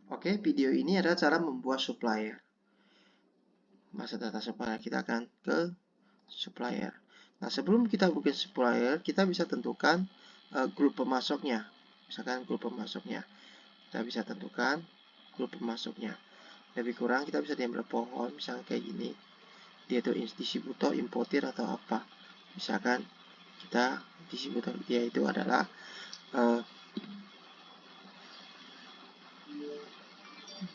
Oke, video ini adalah cara membuat supplier. Masuk data supplier, kita akan ke supplier. Nah, sebelum kita bikin supplier, kita bisa tentukan grup pemasoknya. Misalkan grup pemasoknya. Kita bisa tentukan grup pemasoknya. Lebih kurang kita bisa diambil pohon, misalnya kayak gini. Dia itu distributor, importir atau apa. Misalkan kita distributor dia itu adalah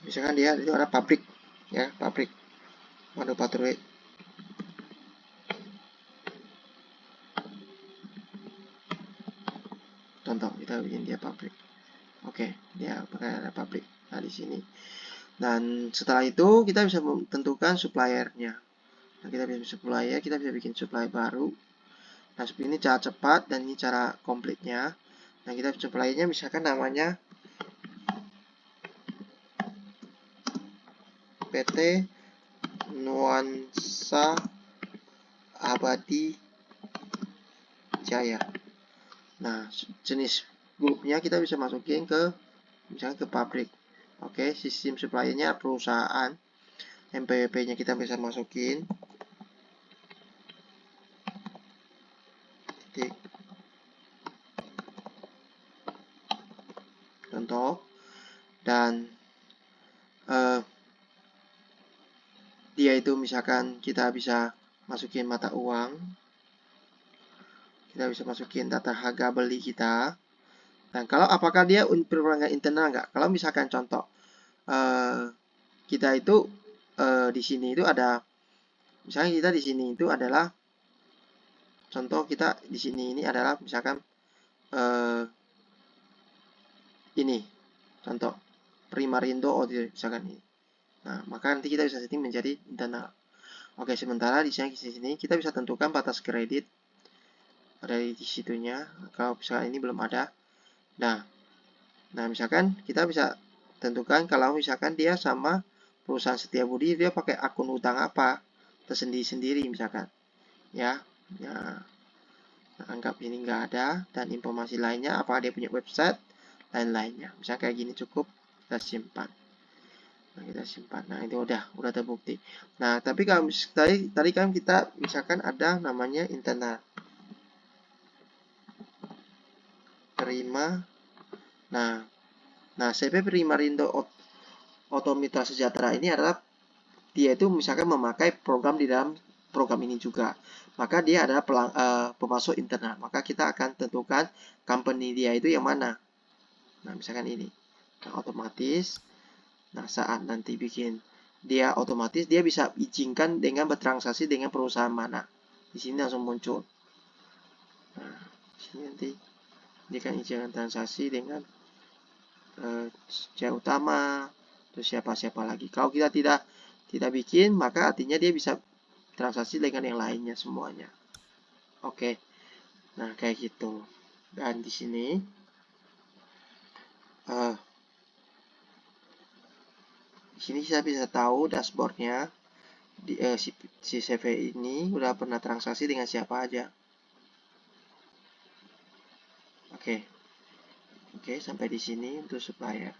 misalkan dia itu ada pabrik, ya, pabrik manufacturer. Contoh kita bikin dia pabrik. Oke, dia pakai ada pabrik. Nah, di sini. Dan setelah itu kita bisa tentukan suppliernya. Nah, kita bisa supplier, kita bisa bikin supplier baru. Nah, seperti ini cara cepat dan ini cara komplitnya. Nah, kita suppliernya misalkan namanya PT Nuansa Abadi Jaya. Nah, jenis grupnya kita bisa masukin ke misalnya ke pabrik. Oke, sistem suppliernya perusahaan. MPWP-nya kita bisa masukin. Titik. Contoh. Dan dia itu misalkan kita bisa masukin mata uang. Kita bisa masukin data harga beli kita. Dan kalau apakah dia perangkat internal enggak? Kalau misalkan contoh kita itu di sini itu ada misalnya kita di sini itu adalah contoh kita di sini ini adalah misalkan ini contoh Primarindo Audio misalkan ini. Nah, maka nanti kita bisa setting menjadi internal. Oke, sementara di sini kita bisa tentukan batas kredit dari di situnya. Kalau misalkan ini belum ada. Nah, misalkan kita bisa tentukan kalau misalkan dia sama perusahaan Setiabudi dia pakai akun utang apa tersendiri-sendiri misalkan. Ya. Nah, anggap ini enggak ada dan informasi lainnya apa dia punya website lain-lainnya. Misalnya kayak gini cukup kita simpan. Nah, kita simpan. Nah, itu udah terbukti. Nah, tapi kalau tadi kan kita misalkan ada namanya internal. Terima. Nah, CP Primarindo Automitra Sejahtera ini adalah dia itu misalkan memakai program di dalam program ini juga. Maka dia adalah pemasok internal. Maka kita akan tentukan company dia itu yang mana. Nah, misalkan ini. Nah, otomatis. Nah, saat nanti bikin dia otomatis dia bisa izinkan dengan bertransaksi dengan perusahaan mana. Di sini langsung muncul. Nah, di sini nanti dia akan izinkan transaksi dengan Jaya Utama, terus siapa-siapa lagi. Kalau kita tidak bikin, maka artinya dia bisa transaksi dengan yang lainnya semuanya. Oke. Nah, kayak gitu. Dan di sini kita bisa tahu dashboardnya si CV ini udah pernah transaksi dengan siapa aja. Oke, sampai di sini untuk supplier.